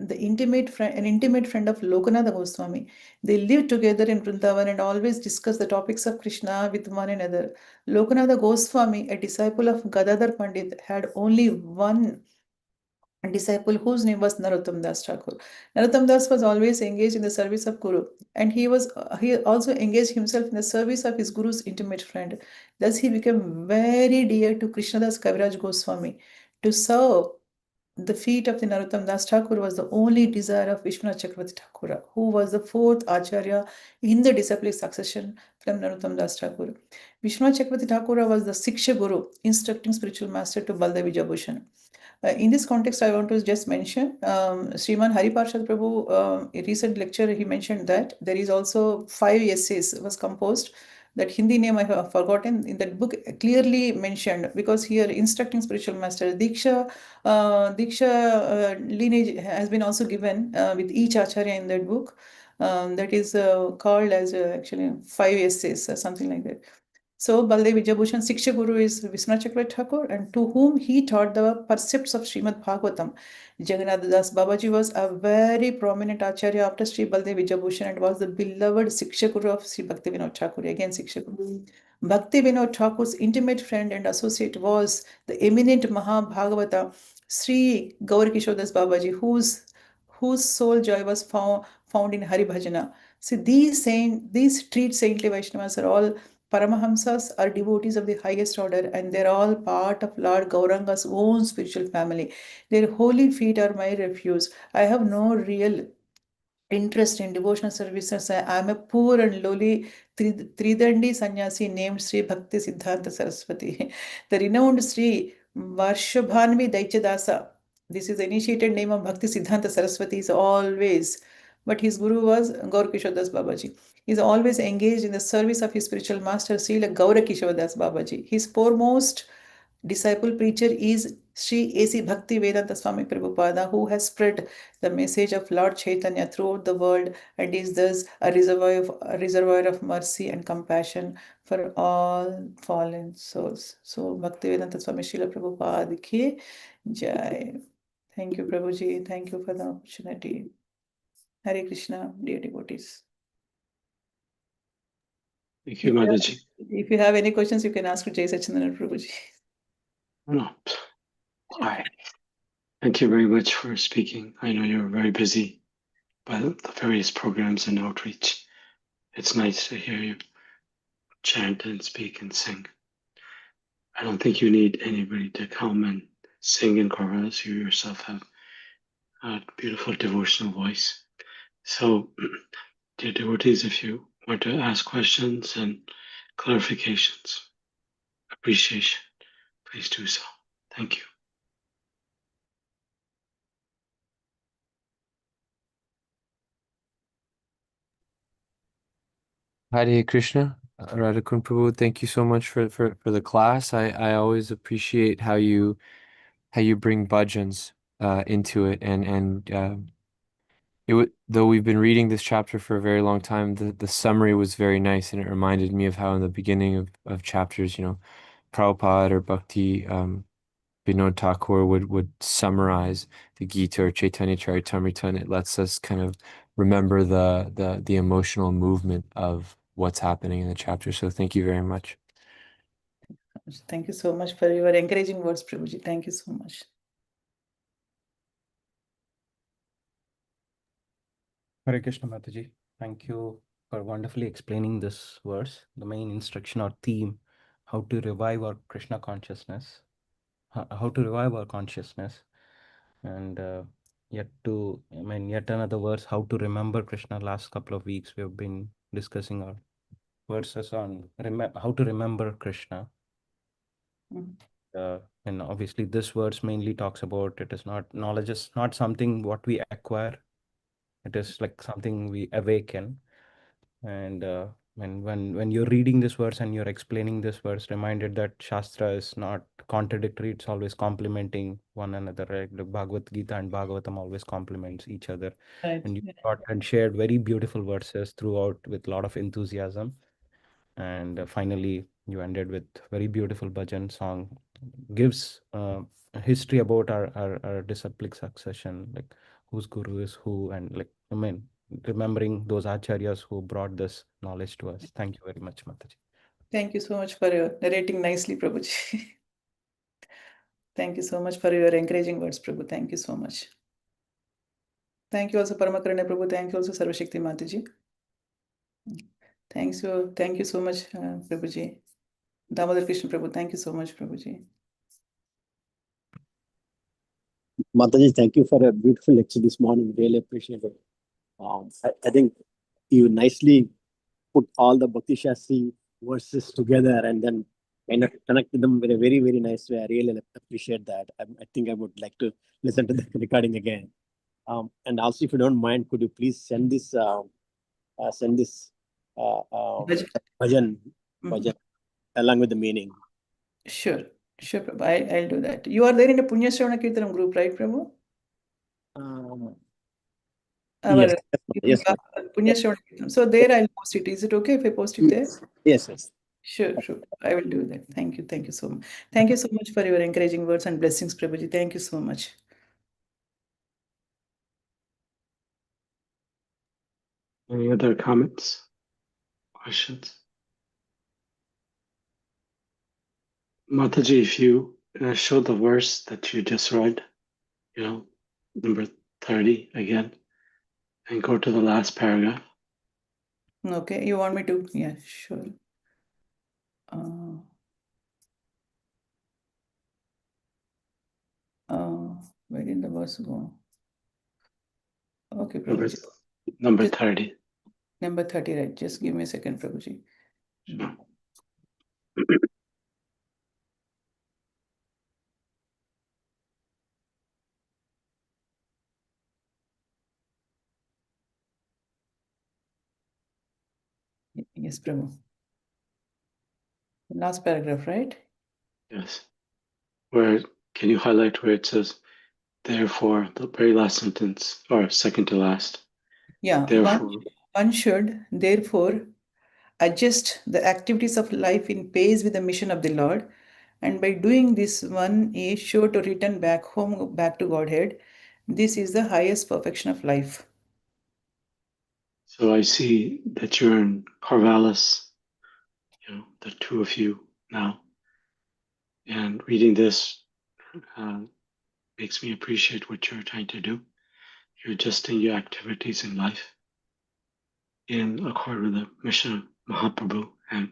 an intimate friend of Lokanatha Goswami. They lived together in Vrindavan and always discussed the topics of Krishna with one another. Lokanatha Goswami, a disciple of Gadadhar Pandit, had only one disciple whose name was Narottam Das Thakur. Narottam Das was always engaged in the service of Guru, and he also engaged himself in the service of his Guru's intimate friend. Thus, he became very dear to Krishnadas Kaviraj Goswami. To serve the feet of the Narottam Das Thakur was the only desire of Vishwanath Chakravarti Thakur, who was the fourth Acharya in the disciplic succession from Narottam Das Thakur. Vishwanath Chakravarti Thakur was the Siksha Guru, instructing spiritual master to Baldev Vijayabhushan. In this context, I want to just mention Sriman Hari Parshad Prabhu, a recent lecture, he mentioned that there is also 5 essays was composed. That Hindi name I have forgotten. In that book, clearly mentioned, because here instructing spiritual master Diksha lineage has been also given with each Acharya in that book. That is called as actually 5 essays or something like that. So Baldev Vijayabhushan Siksha Guru is Vishwanath Chakravarti Thakur, and to whom he taught the percepts of Srimad Bhagavatam. Jagannath Das Babaji was a very prominent Acharya after Sri Baldev Vijayabhushan and was the beloved Siksha Guru of Sri Bhakti Vinod Thakur, again Siksha Guru. Bhakti Vinod Thakur's intimate friend and associate was the eminent Mahabhagavata Sri Gaurkishore Das Babaji, whose soul joy was found in Hari Bhajana. See, these street saintly Vaishnavas are all Paramahamsas, are devotees of the highest order, and they're all part of Lord Gauranga's own spiritual family. Their holy feet are my refuge. I have no real interest in devotional services. I am a poor and lowly Tridandi sannyasi named Sri Bhakti Siddhanta Saraswati. The renowned Sri Varshabhanvi Daityadasa, this is the initiated name of Bhakti Siddhanta Saraswati, is always, but his guru was Gaur Kishore Das Babaji. He is always engaged in the service of his spiritual master, Srila Gaura Kishore Das Babaji. His foremost disciple preacher is Sri A.C. Bhakti Vedanta Swami Prabhupada, who has spread the message of Lord Chaitanya throughout the world and is thus a reservoir of mercy and compassion for all fallen souls. So Bhakti Vedanta Swami Srila Prabhupada ki Jai. Thank you, Prabhuji. Thank you for the opportunity. Hare Krishna, dear devotees. Thank you, Mataji. If you have any questions, you can ask to Jai Sachindan Prabhuji. No. Hi. Thank you very much for speaking. I know you're very busy by the various programs and outreach. it's nice to hear you chant and speak and sing. I don't think you need anybody to come and sing in chorus. You yourself have a beautiful devotional voice. So, dear devotees, if you want to ask questions and clarifications, appreciation, please do so. Thank you. Hare Krishna, Radha Kund Prabhu, thank you so much for the class. I always appreciate how you bring bhajans into it, and though we've been reading this chapter for a very long time, the summary was very nice, and it reminded me of how in the beginning of chapters, Prabhupada or Bhakti Vinod Thakur would summarize the Gita or Chaitanya Charitamrita, and it lets us kind of remember the emotional movement of what's happening in the chapter. So thank you very much. Thank you so much for your encouraging words, Prabhuji. Thank you so much. Hare Krishna Mataji. Thank you for wonderfully explaining this verse, the main instruction or theme, how to revive our Krishna consciousness, how to revive our consciousness, and yet another verse, how to remember Krishna. Last couple of weeks, we have been discussing our verses on how to remember Krishna. And obviously, this verse mainly talks about it is not knowledge is not something what we acquire. It is like something we awaken. And when you're reading this verse and you're explaining this verse, reminded that Shastra is not contradictory, it's always complementing one another, right? The Bhagavad Gita and Bhagavatam always complements each other. Right. And you taught and shared very beautiful verses throughout with a lot of enthusiasm. And finally, you ended with very beautiful bhajan song. Gives a history about our disciplic succession, like whose guru is who, and like remembering those acharyas who brought this knowledge to us. Thank you very much, Mataji. Thank you so much for your narrating nicely, Prabhuji. Thank you so much for your encouraging words, Prabhu. Thank you so much. Thank you also, Paramakarana Prabhu. Thank you also, Sarvashakti Mataji. Thank you so much, Prabhuji. Damodar Krishna Prabhu, thank you so much, Prabhuji. Mataji, thank you for a beautiful lecture this morning. Really appreciate it. I think you nicely put all the Bhakti Shastri verses together and then kind of connected them in a very, very nice way. I really appreciate that. I think I would like to listen to the recording again. And also, if you don't mind, could you please send this bhajan along with the meaning? Sure, Prabhu. I'll do that. You are there in the Punya Shravana Kirtanam group, right, Prabhu? Yes, yes. Punya Shravana Kirtanam. So there I'll post it. Is it okay if I post it there? Yes. Sure. I will do that. Thank you so much. Thank you so much for your encouraging words and blessings, Prabhuji. Thank you so much. Any other comments, questions? Mataji, if you show the verse that you just read, number 30 again, and go to the last paragraph. Okay, you want me to? Yeah, sure. Where did the verse go? Okay, Prabhuji. Number 30. Number 30, right? Just give me a second, Prabhuji. Sure. Yes, Prabhu. The last paragraph, right? Yes. Can you highlight where it says, therefore, the very last sentence, or second to last? Yeah, Therefore, one should therefore adjust the activities of life in pace with the mission of the Lord. And by doing this, one is sure to return back home, back to Godhead. This is the highest perfection of life. so I see that you're in Carvalis, the two of you now. And reading this makes me appreciate what you're trying to do. You're adjusting your activities in life in accord with the mission of Mahaprabhu and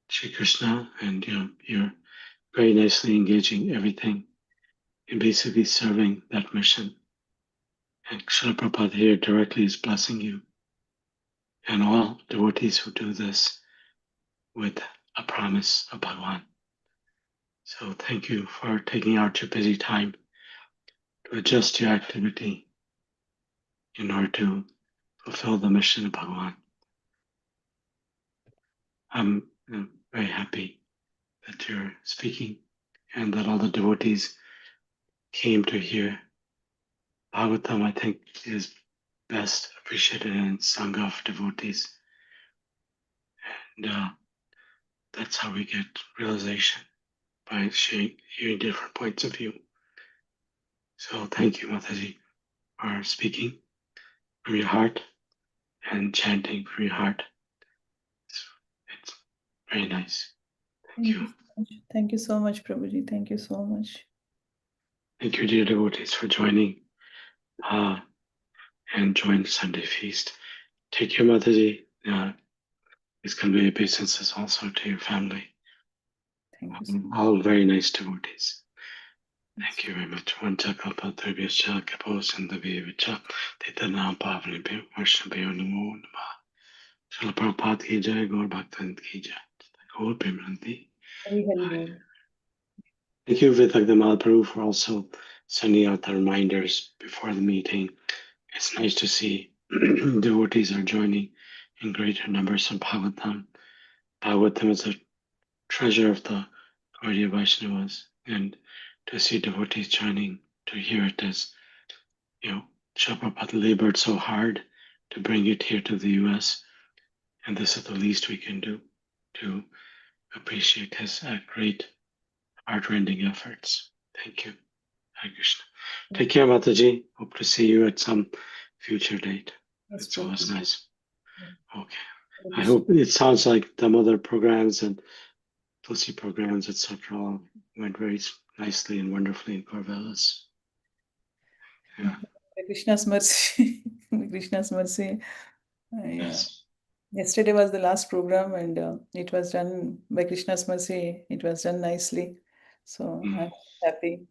Shri Krishna, and you're very nicely engaging everything in basically serving that mission. And Srila Prabhupada here directly is blessing you and all devotees who do this with a promise of Bhagavan. So thank you for taking out your busy time to adjust your activity in order to fulfill the mission of Bhagavan. I'm very happy that you're speaking and that all the devotees came to hear. Bhagavatam, I think, is best appreciated in Sangha of devotees. And that's how we get realization, by hearing different points of view. So thank you, Mataji, for speaking from your heart and chanting from your heart. It's very nice. Thank you. Thank you so much, Prabhuji. Thank you so much. Thank you, dear devotees, for joining and join the Sunday feast. Take care, Mataji. Please convey obeisances also to your family. Thank you so much. All very nice devotees. Thank you very much. Vancha kalpatarvyascha kaposandavyevacha tetanam pavnebhyo varshabhyo namo namah. Srila Prabhupada ki jai, Gaur Bhaktan ki jai. Gaur Premranti. Hari Hari Bol. Thank you, Vitagda Malaprabhu, for also sending out the reminders before the meeting. It's nice to see devotees are joining in greater numbers in Bhagavatam. Bhagavatam is a treasure of the Gaudiya Vaishnavas, and to see devotees joining to hear it as, Prabhupada labored so hard to bring it here to the US, and this is the least we can do to appreciate his great heart-rending efforts. Thank you. Hare Krishna. Take care, Mataji. Hope to see you at some future date. Yes, It's always Prabhuji. nice. Okay. Hare I Krishna. hope it sounds like the other programs and Tulsi programs, etc., all went very nicely and wonderfully in Corvallis. Yeah. Hare Krishna's mercy. Krishna's mercy. Yes. Yesterday was the last program, and it was done by Krishna's mercy. It was done nicely. So I'm happy.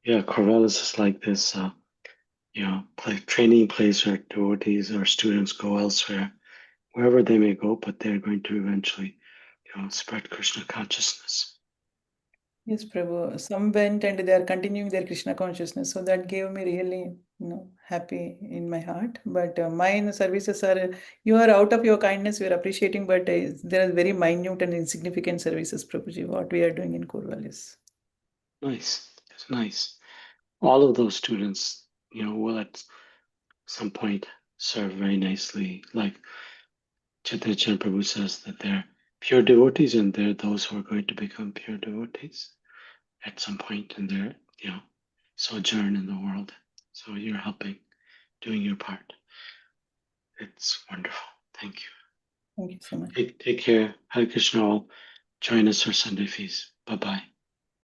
Yeah, Corvallis is like this, training place where devotees or students go elsewhere, wherever they may go, but they're going to eventually, spread Krishna consciousness. Yes, Prabhu. Some went and they are continuing their Krishna consciousness. So that gave me really, happy in my heart. But mine services are, you are out of your kindness, we are appreciating, but there are very minute and insignificant services, Prabhuji, what we are doing in Corvallis. Nice. It's nice. All of those students, will at some point serve very nicely. Like Chaitanya Prabhu says that they're pure devotees, and they're those who are going to become pure devotees at some point in their, sojourn in the world. So you're helping, doing your part. It's wonderful. Thank you. Thank you so much. Take care. Hare Krishna all. Join us for Sunday feast. Bye-bye.